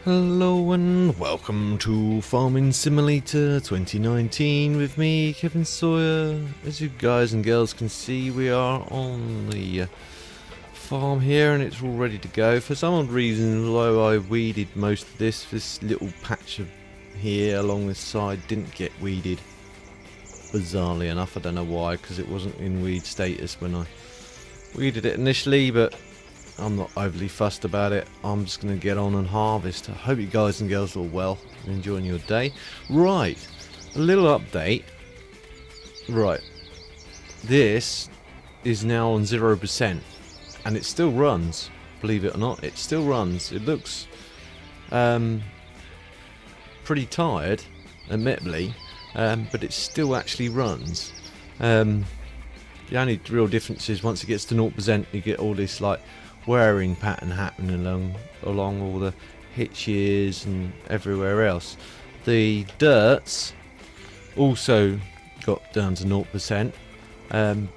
Hello and welcome to Farming Simulator 2019 with me, Kevin Sawyer. As you guys and girls can see, we are on the farm here and it's all ready to go. For some odd reason, although I weeded most of this little patch of here along this side didn't get weeded. Bizarrely enough, I don't know why, because it wasn't in weed status when I weeded it initially, but I'm not overly fussed about it. I'm just going to get on and harvest. I hope you guys and girls are all well and enjoying your day. Right, a little update. Right, this is now on 0% and it still runs. Believe it or not, it still runs. It looks pretty tired, admittedly, but it still actually runs. The only real difference is once it gets to 0%, you get all this like wearing pattern happening along all the hitches and everywhere else. The dirts also got down to 0%,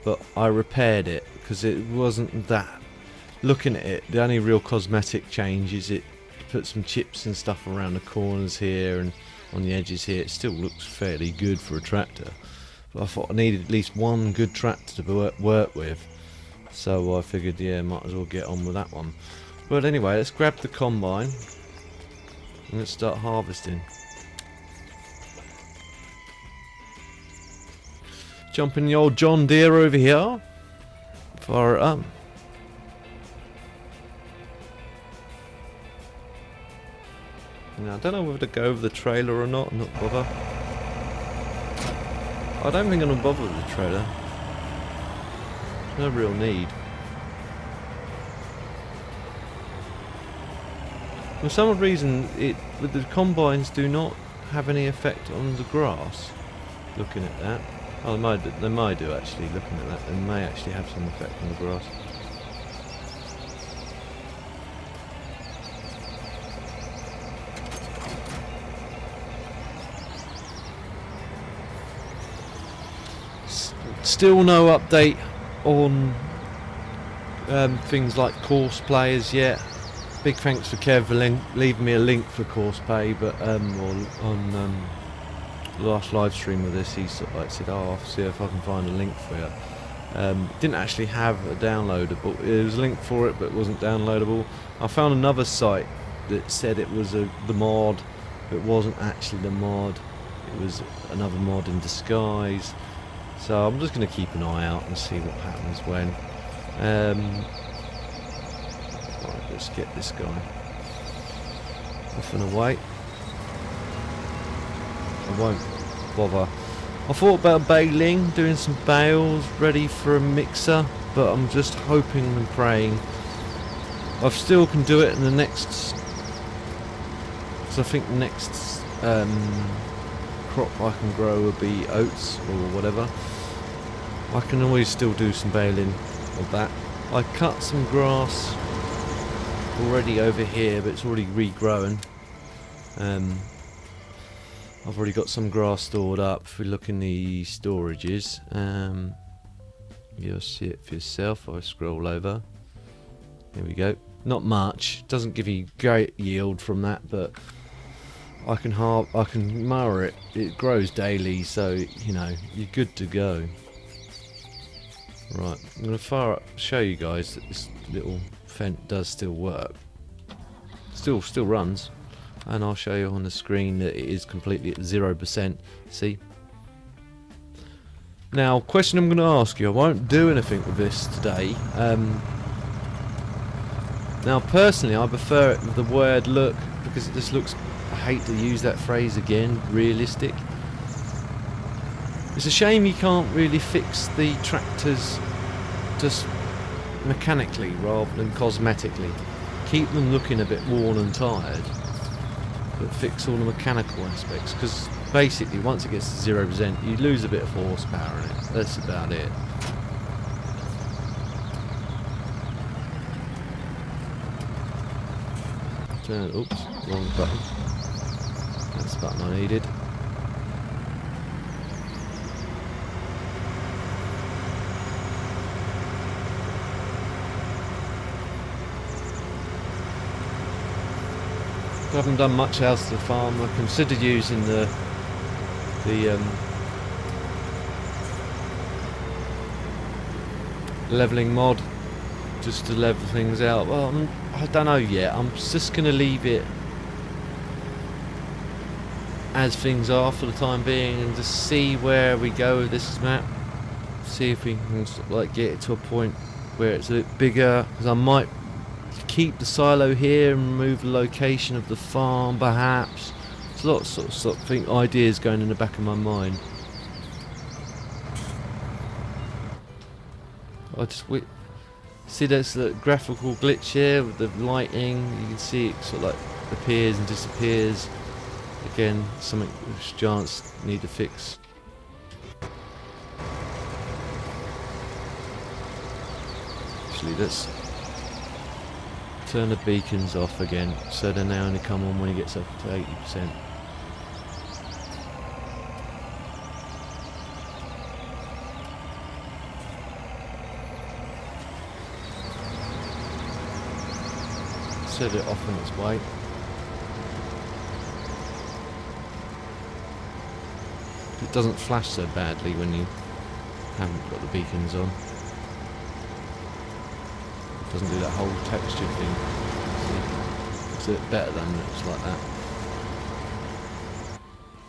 but I repaired it because it wasn't that. Looking at it, the only real cosmetic change is it put some chips and stuff around the corners here and on the edges here. It still looks fairly good for a tractor, but I thought I needed at least one good tractor to work with. So I figured, yeah, might as well get on with that one. But anyway, let's grab the combine and let's start harvesting. Jumping the old John Deere over here. Fire it up. Now I don't know whether to go over the trailer or not bother. I don't think I'm gonna bother with the trailer. No real need. For some odd reason, the combines do not have any effect on the grass. Looking at that, oh, they might do actually. Looking at that, they may actually have some effect on the grass. Still no update on things like course play as yet. Big thanks for Kev for leaving me a link for course play, but on the last live stream of this, he sort of like said, "Oh, I'll see if I can find a link for you." Didn't actually have a downloadable. There was a link for it, but it wasn't downloadable. I found another site that said it was the mod, but it wasn't actually the mod. It was another mod in disguise. So I'm just going to keep an eye out and see what happens when. Right, let's get this guy off and away. I won't bother. I thought about baling, doing some bales ready for a mixer, but I'm just hoping and praying I still can do it in the next. Because I think the next crop I can grow will be oats or whatever. I can always still do some baling of that. I cut some grass already over here, but it's already regrowing. I've already got some grass stored up. If we look in the storages, you'll see it for yourself. I'll scroll over. Here we go. Not much. Doesn't give you great yield from that, but I can mower it. It grows daily, so you know you're good to go. Right, I'm going to show you guys that this little fent does still work. Still runs, and I'll show you on the screen that it is completely at 0%. See? Now, question I'm going to ask you. I won't do anything with this today. Now, personally, I prefer it with the word look because it just looks. I hate to use that phrase again. Realistic. It's a shame you can't really fix the tractors just mechanically rather than cosmetically. Keep them looking a bit worn and tired, but fix all the mechanical aspects, because basically once it gets to 0%, you lose a bit of horsepower in it. That's about it. Oops, wrong button. That's the button I needed. I haven't done much else to the farm. I considered using the leveling mod just to level things out. Well, I don't know yet. I'm just going to leave it as things are for the time being and just see where we go with this map. See if we can like get it to a point where it's a bit bigger, because I might keep the silo here and move the location of the farm perhaps. There's lots of sort of ideas going in the back of my mind. I just see there's the graphical glitch here with the lighting. You can see it sort of like appears and disappears. Again, something which giants need to fix. Actually, let's turn the beacons off again, so then they only come on when it gets up to 80%. Set it off on its way. It doesn't flash so badly when you haven't got the beacons on. It doesn't do that whole texture thing. See? It's a bit better than it was like that.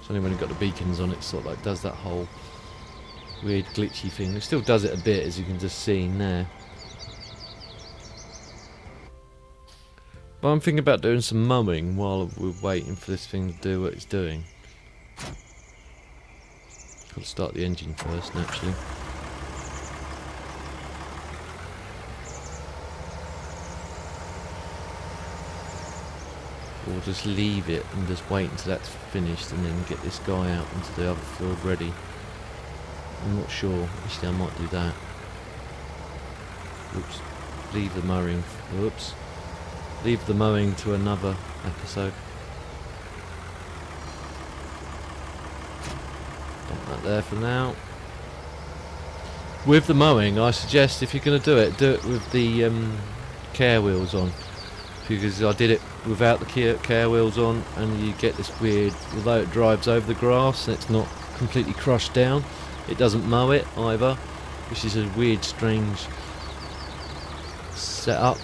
It's only when you've got the beacons on it sort of like does that whole weird glitchy thing. It still does it a bit, as you can just see in there. But I'm thinking about doing some mowing while we're waiting for this thing to do what it's doing. Got to start the engine first, naturally. Or just leave it and just wait until that's finished and then get this guy out into the other field ready. I'm not sure. Actually, I might do that. Oops. Leave the mowing. Oops. Leave the mowing to another episode. Dump that there for now. With the mowing, I suggest if you're going to do it with the care wheels on. Because I did it without the care wheels on, and you get this weird, although it drives over the grass and it's not completely crushed down, it doesn't mow it either, which is a weird, strange setup.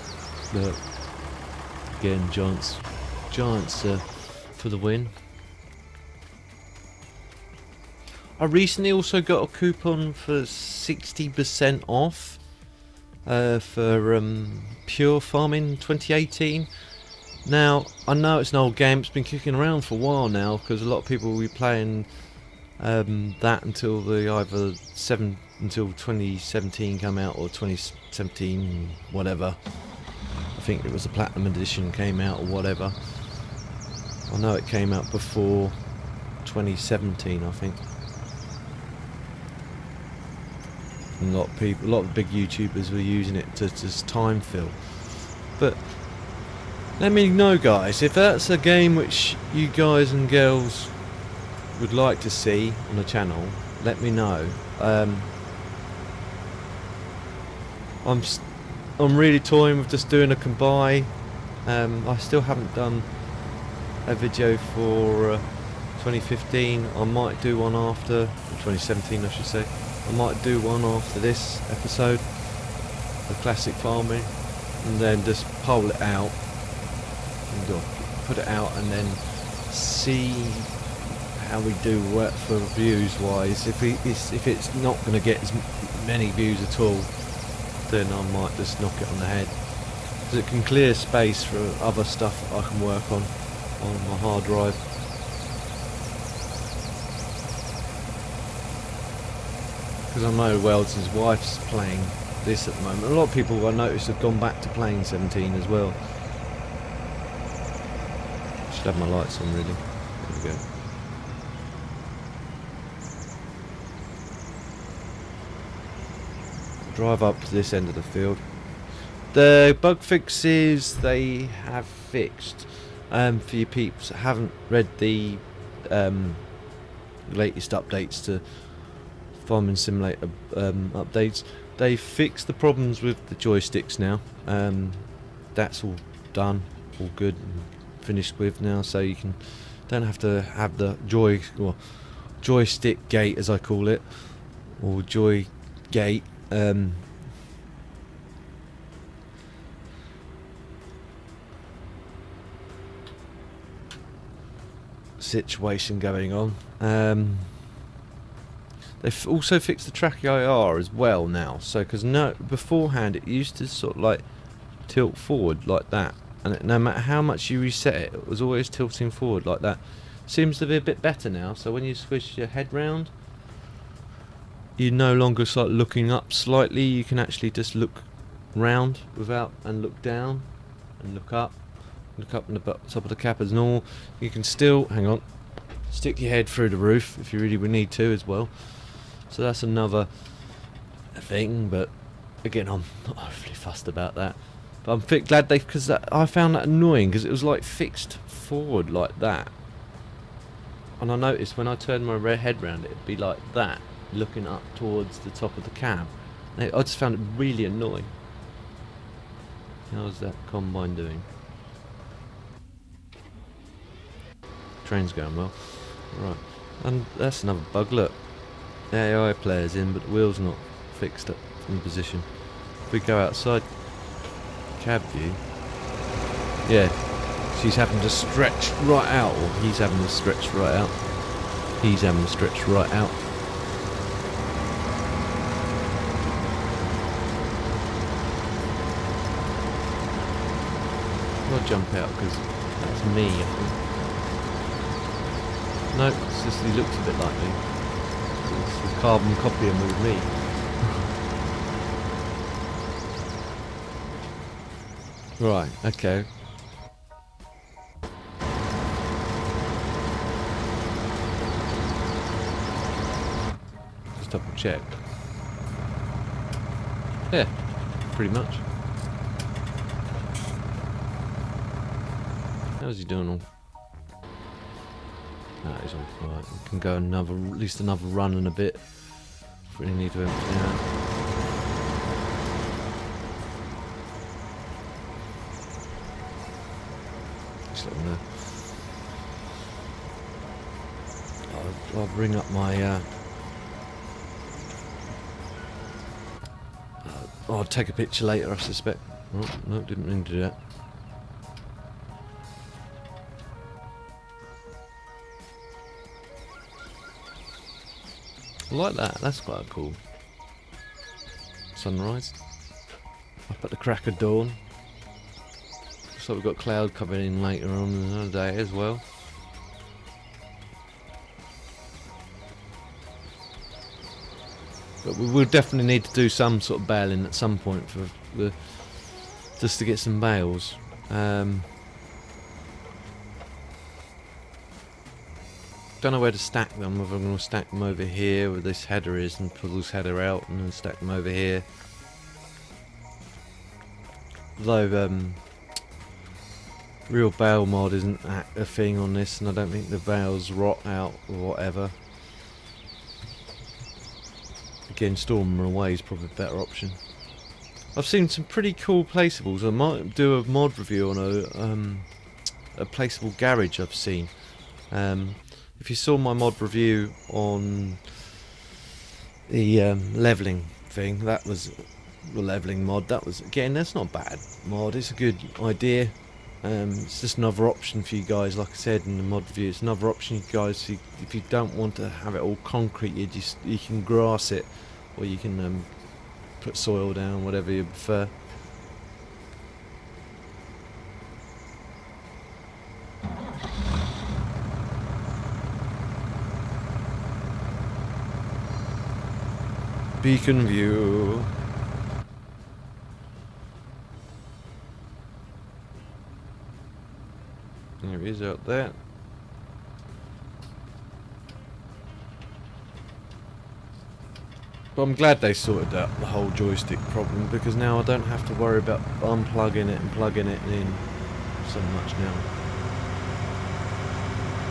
But again, giants for the win. I recently also got a coupon for 60% off for Pure Farming 2018. Now, I know it's an old game, it's been kicking around for a while now, because a lot of people will be playing that until until 2017 come out, or 2017 whatever. I think it was the Platinum Edition came out or whatever. I know it came out before 2017, I think. And a lot of big YouTubers were using it to just time fill. But let me know, guys, if that's a game which you guys and girls would like to see on the channel. Let me know. I'm really toying with just doing a combine. I still haven't done a video for 2015. I might do one after 2017, I should say. I might do one after this episode, the classic farming, and then just poll it out, and put it out, and then see how we do work for views wise. If it's not going to get as many views at all, then I might just knock it on the head, because it can clear space for other stuff that I can work on my hard drive. Because I know Wells' wife's playing this at the moment. A lot of people I noticed have gone back to playing 17 as well. Should have my lights on really. There we go. Drive up to this end of the field. The bug fixes they have fixed. For you peeps that haven't read the latest updates to Farming Simulator updates, they fixed the problems with the joysticks now. That's all done, all good. finished with now, so you don't have to have the joystick gate, as I call it, or joy gate. Situation going on. They've also fixed the track IR as well now, so because beforehand it used to sort of like tilt forward like that, and no matter how much you reset it, it was always tilting forward like that. Seems to be a bit better now, so when you squish your head round, you no longer start looking up slightly, you can actually just look round and look down and look up on the top of the cap as normal. You can still, hang on, stick your head through the roof if you really would need to as well. So that's another thing, but again, I'm not overly fussed about that. But I'm glad because I found that annoying, because it was like fixed forward like that. And I noticed when I turned my head round, it'd be like that, looking up towards the top of the cab. I just found it really annoying. How's that combine doing? Train's going well. Right, and that's another bug. Look, the AI player's in, but the wheel's not fixed up in position. If we go outside cab view, yeah, she's having to stretch right out, or he's having to stretch right out. He's having to stretch right out. I'll jump out because that's me, I think. No, it's just he looks a bit like me. It's a carbon copy of me. Right, okay. Just double check. Yeah, pretty much. How's he doing all? That is all right. We can go at least another run in a bit. Really need to empty out. Just let them know. I'll bring up my. I'll take a picture later, I suspect. Oh, no, didn't mean to do that. I like that, that's quite cool. Sunrise. Up at the crack of dawn. So we've got cloud coming in later on in another day as well. But we will definitely need to do some sort of bailing at some point just to get some bales. Don't know where to stack them, whether I'm going to stack them over here where this header is and pull this header out and then stack them over here. Though real bale mod isn't a thing on this, and I don't think the bales rot out or whatever. Again, storing them away is probably a better option. I've seen some pretty cool placeables. I might do a mod review on a placeable garage I've seen. If you saw my mod review on the levelling thing, that was the levelling mod. That was, again, that's not a bad mod. It's a good idea. It's just another option for you guys. Like I said in the mod review, it's another option, you guys. If you don't want to have it all concrete, you can grass it, or you can put soil down, whatever you prefer. Beacon view. There he is out there. But I'm glad they sorted out the whole joystick problem, because now I don't have to worry about unplugging it and plugging it in so much now.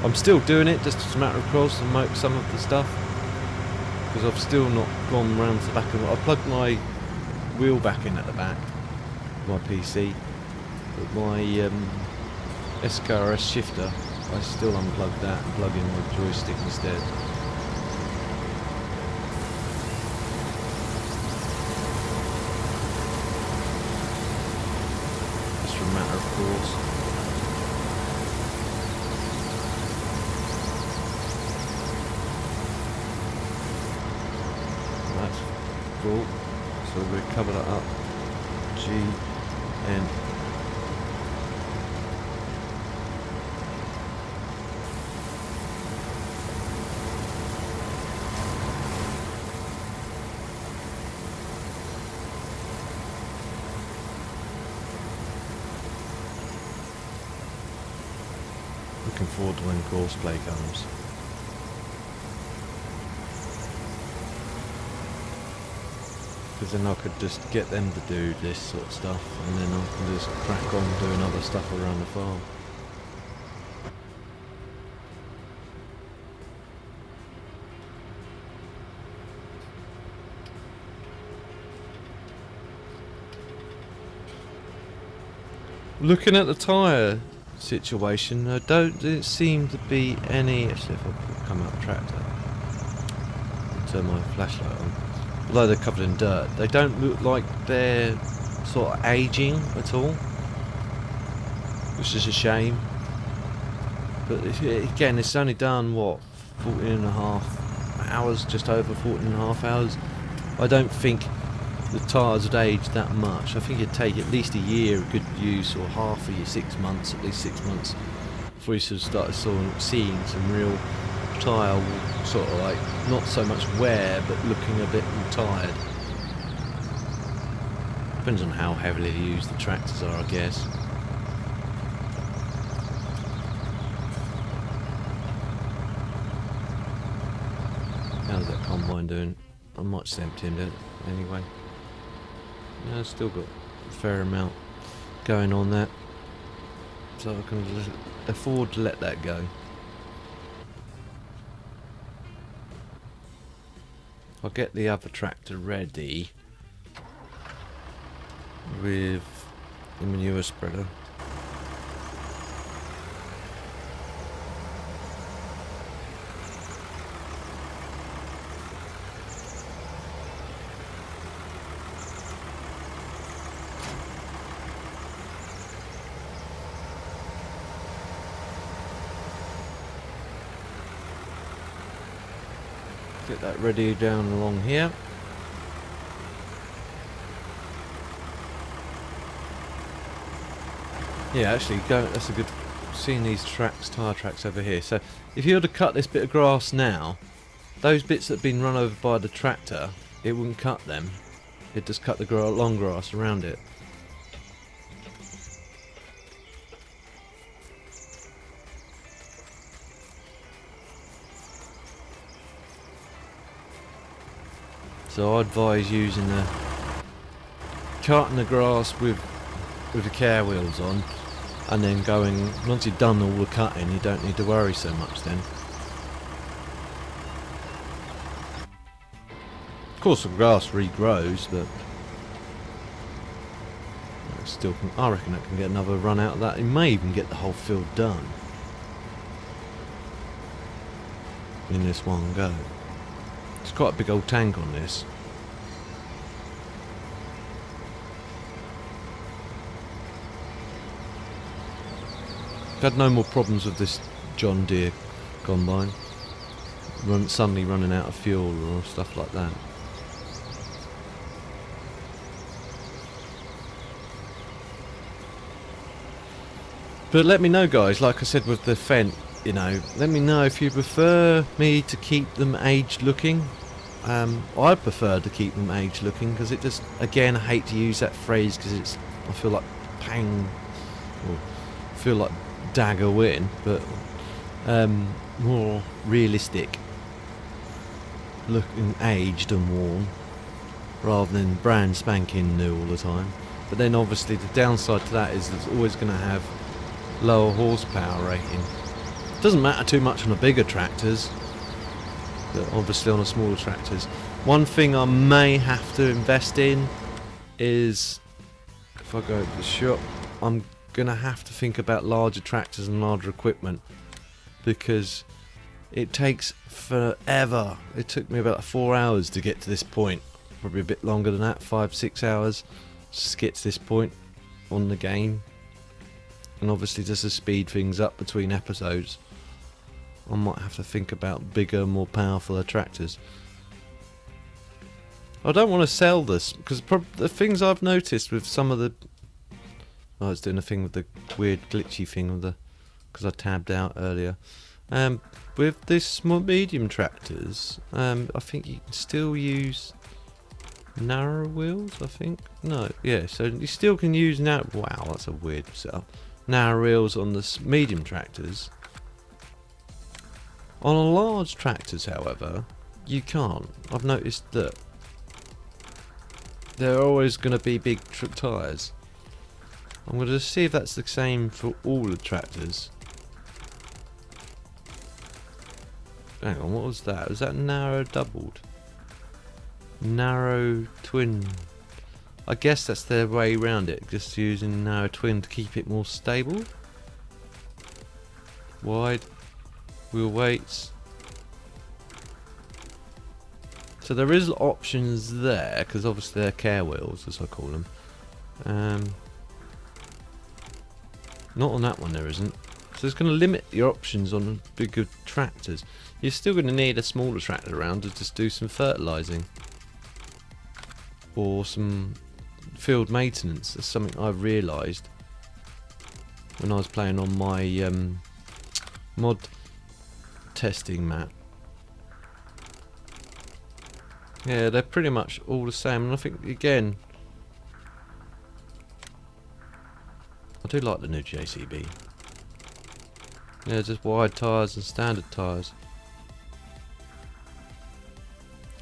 I'm still doing it just as a matter of course to mope some of the stuff, because I've still not gone round to the back of it. I plugged my wheel back in at the back of my PC, but my SKRS shifter. I still unplug that and plug in the joystick instead. Just for a matter of course. That's full, so we cover that up. G and looking forward to when course play comes. Because then I could just get them to do this sort of stuff, and then I can just crack on doing other stuff around the farm. Looking at the tyre situation, didn't seem to be any. Actually, if I come out the tractor, turn my flashlight on. Although they're covered in dirt, they don't look like they're sort of aging at all, which is a shame. But again, it's only done what, 14.5 hours, just over 14.5 hours. I don't think the tyres would age that much. I think it'd take at least a year of good use, or half a year, 6 months, at least 6 months, before you sort of started seeing some real tyre, sort of like, not so much wear, but looking a bit tired. Depends on how heavily used the tractors are, I guess. How's that combine doing? I might just empty him anyway. Yeah, I've still got a fair amount going on that, so I can afford to let that go. I'll get the other tractor ready with the manure spreader. Get that ready down along here. Yeah, actually, that's a good. Seeing these tyre tracks over here. So, if you were to cut this bit of grass now, those bits that have been run over by the tractor, it wouldn't cut them. It'd just cut the long grass around it. So I advise using cutting the grass with the care wheels on, and then going, once you've done all the cutting, you don't need to worry so much then. Of course the grass regrows, but still, I reckon I can get another run out of that. It may even get the whole field done in this one go. It's quite a big old tank on this. I've had no more problems with this John Deere combine suddenly running out of fuel or stuff like that. But let me know, guys, like I said with the Fendt, you know, let me know if you prefer me to keep them aged looking. I prefer to keep them aged looking, because it just, again, I hate to use that phrase because I feel like pang, or feel like dagger win, but more realistic looking, aged and worn, rather than brand spanking new all the time. But then obviously the downside to that is it's always going to have lower horsepower rating. Doesn't matter too much on the bigger tractors, but obviously on the smaller tractors. One thing I may have to invest in is, if I go to the shop, I'm going to have to think about larger tractors and larger equipment, because it takes forever. It took me about 4 hours to get to this point. Probably a bit longer than that, 5-6 hours just to get to this point on the game. And obviously just to speed things up between episodes, I might have to think about bigger, more powerful tractors. I don't want to sell this, because the things I've noticed with some of the... I was doing a thing with the weird glitchy thing with the... because I tabbed out earlier. With this small medium tractors, I think you can still use narrow wheels, I think. No, yeah, so you still can use narrow... Wow, that's a weird setup. Narrow wheels on the medium tractors. On large tractors, however, you can't. I've noticed that there are always going to be big tyres. I'm going to see if that's the same for all the tractors. Hang on, what was that? Was that narrow doubled? Narrow twin. I guess that's their way around it, just using narrow twin to keep it more stable. Wide wheel weights. So there is options there, because obviously they're care wheels, as I call them. Not on that one, there isn't. So it's going to limit your options on bigger tractors. You're still going to need a smaller tractor around to just do some fertilising or some field maintenance. That's something I've realised when I was playing on my mod testing map. Yeah, they're pretty much all the same, and I think again, I do like the new JCB. Yeah, just wide tyres and standard tyres.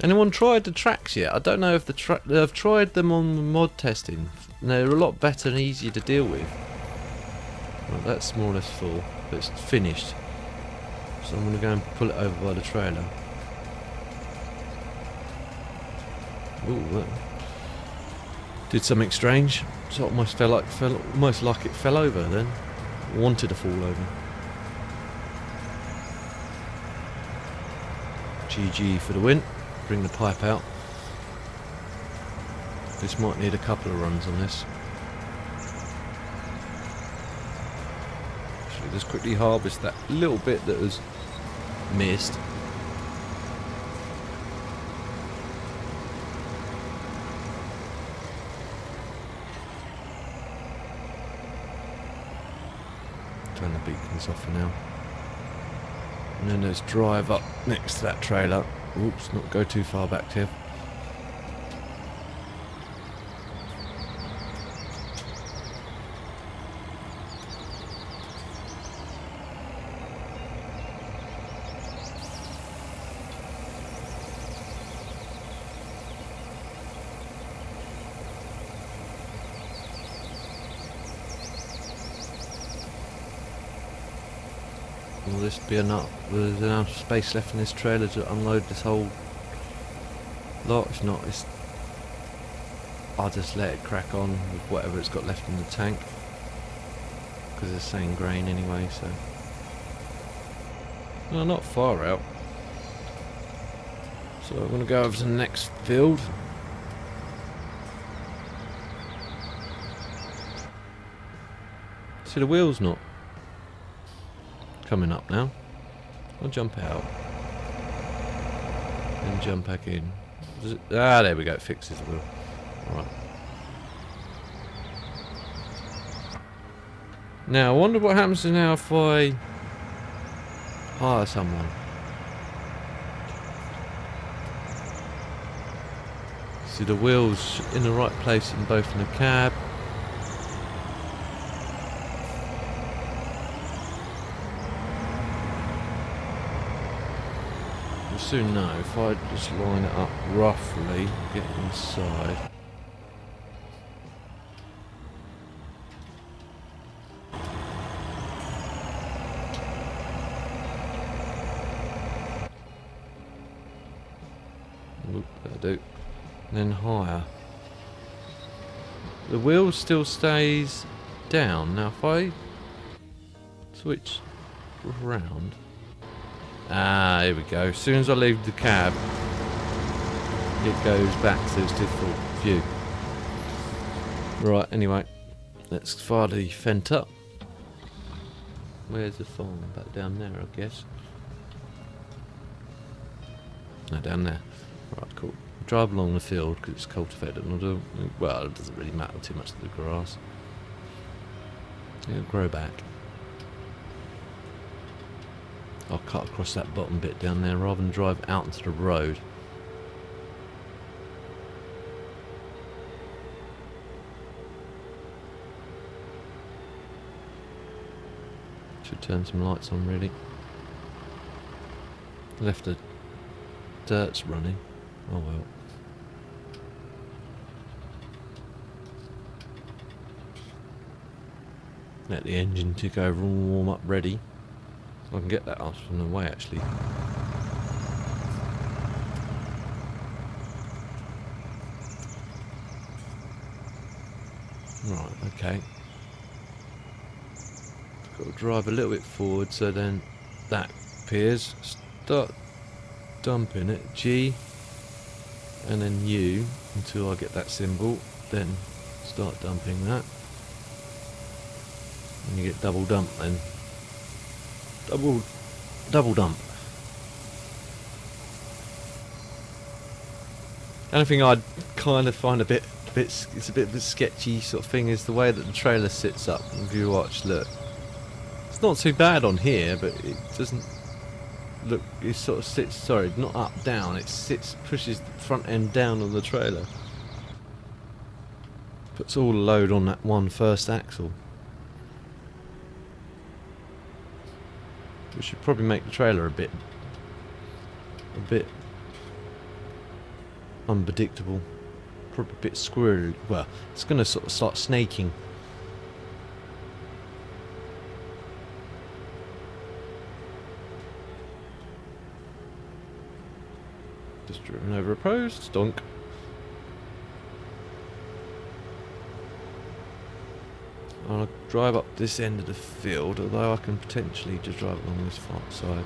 Anyone tried the tracks yet? I don't know if I've tried them on mod testing. And they're a lot better and easier to deal with. Well, that's more or less full, but it's finished. So I'm going to go and pull it over by the trailer. Ooh, that did something strange. So it almost almost like it fell over then. Wanted to fall over. GG for the win. Bring the pipe out. This might need a couple of runs on this. Actually, just quickly harvest that little bit that was missed. Turn the beacons off for now. And then there's drive up next to that trailer. Oops, not go too far back, Tiff. Will this be enough? There's enough space left in this trailer to unload this whole lot? If not, I'll just let it crack on with whatever it's got left in the tank, because it's the same grain anyway. So no, not far out. So I'm going to go over to the next field. See, the wheel's not coming up now. I'll jump out and jump back in. There we go, it fixes the wheel. Alright. Now I wonder what happens now if I hire someone. See, the wheels in the right place in both in the cab. Soon know if I just line it up roughly, get inside. Oop, that'll do. And then higher. The wheel still stays down. Now if I switch round. Ah, here we go. As soon as I leave the cab, it goes back to its default view. Right, anyway, let's fire the Fent up. Where's the farm? Back down there, I guess. No, down there. Right, cool. Drive along the field because it's cultivated. And well, it doesn't really matter too much to the grass. It'll grow back. I'll cut across that bottom bit down there rather than drive out into the road. Should turn some lights on really. Left the dirt's running. Oh well. Let the engine tick over and warm up ready. I can get that off from the way actually. Right, okay. Got to drive a little bit forward so then that appears. Start dumping it. G and then U until I get that symbol. Then start dumping that. And you get double dump then. Double dump. The only thing I'd kind of find it's a bit of a sketchy sort of thing is the way that the trailer sits up. If you watch, look, it's not too bad on here, but it doesn't look. It sort of sits. Sorry, not up, down. It sits, pushes the front end down on the trailer. Puts all the load on that one first axle. We should probably make the trailer a bit unpredictable, probably a bit squirrely. Well, it's going to sort of start snaking. Just driven over a post, stonk. I'll drive up this end of the field, although I can potentially just drive along this far side.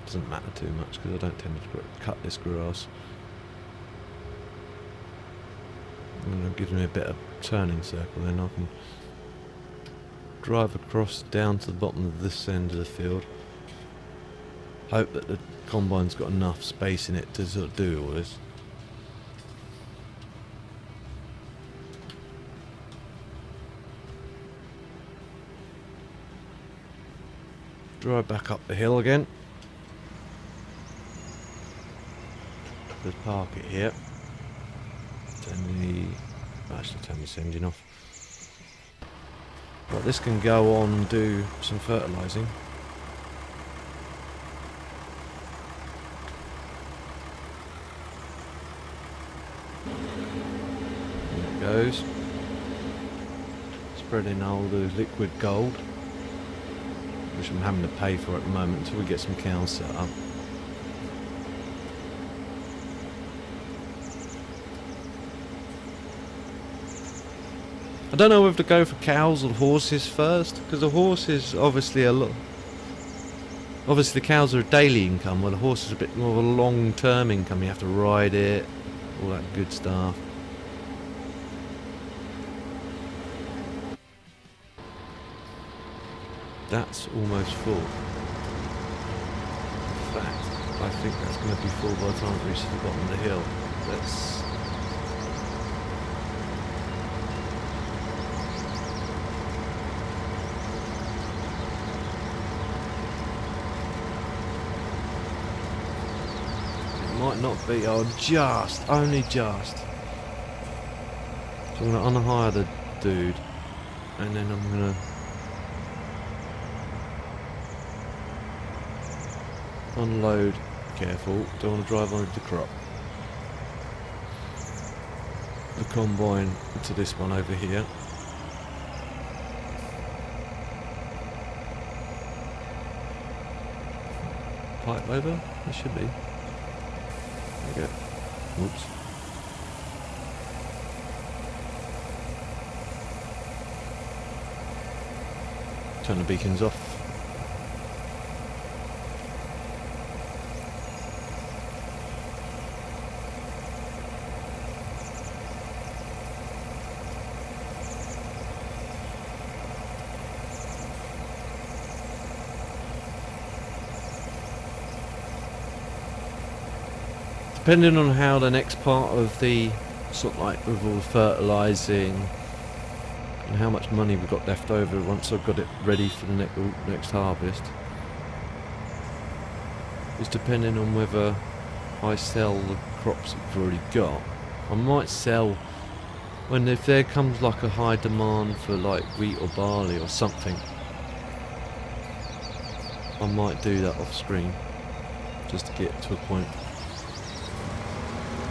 Doesn't matter too much because I don't tend to cut this grass. And it gives me a bit of turning circle, then I can drive across down to the bottom of this end of the field. Hope that the combine's got enough space in it to sort of do all this. Drive back up the hill again. Just park it here. Turn this engine off. But this can go on and do some fertilising. There it goes. Spreading all the liquid gold, which I'm having to pay for at the moment until we get some cows set up. I don't know whether to go for cows or horses first, because the horses obviously obviously the cows are a daily income, while the horse is a bit more of a long-term income. You have to ride it, all that good stuff. That's almost full. In fact, I think that's going to be full by the time it reaches the bottom of the hill. Let's... It might not be, only just. So I'm going to unhire the dude, and then I'm going to unload. Careful, don't want to drive onto the crop. The combine to this one over here. Pipe over? It should be. There we go. Oops. Turn the beacons off. Depending on how the next part of the sort of like with all the fertilising and how much money we've got left over once I've got it ready for the next harvest, is depending on whether I sell the crops that we've already got. I might sell if there comes like a high demand for like wheat or barley or something. I might do that off screen just to get to a point.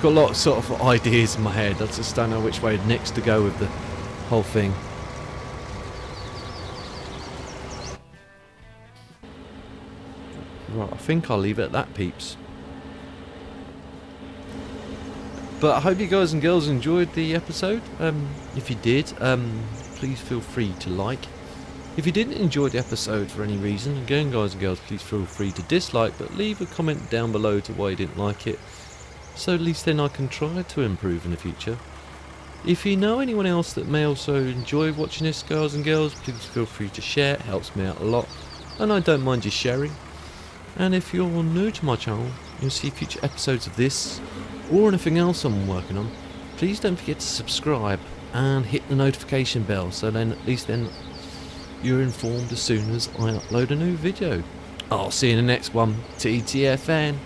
Got a lot of sort of ideas in my head. I just don't know which way next to go with the whole thing. Right, I think I'll leave it at that, peeps. But I hope you guys and girls enjoyed the episode. If you did, please feel free to like. If you didn't enjoy the episode for any reason, again guys and girls, please feel free to dislike, but leave a comment down below to why you didn't like it. So at least then I can try to improve in the future. If you know anyone else that may also enjoy watching this, guys and girls, please feel free to share. It helps me out a lot, and I don't mind you sharing. And if you're new to my channel, you'll see future episodes of this or anything else I'm working on. Please don't forget to subscribe and hit the notification bell, so then at least then you're informed as soon as I upload a new video. I'll see you in the next one. TTFN.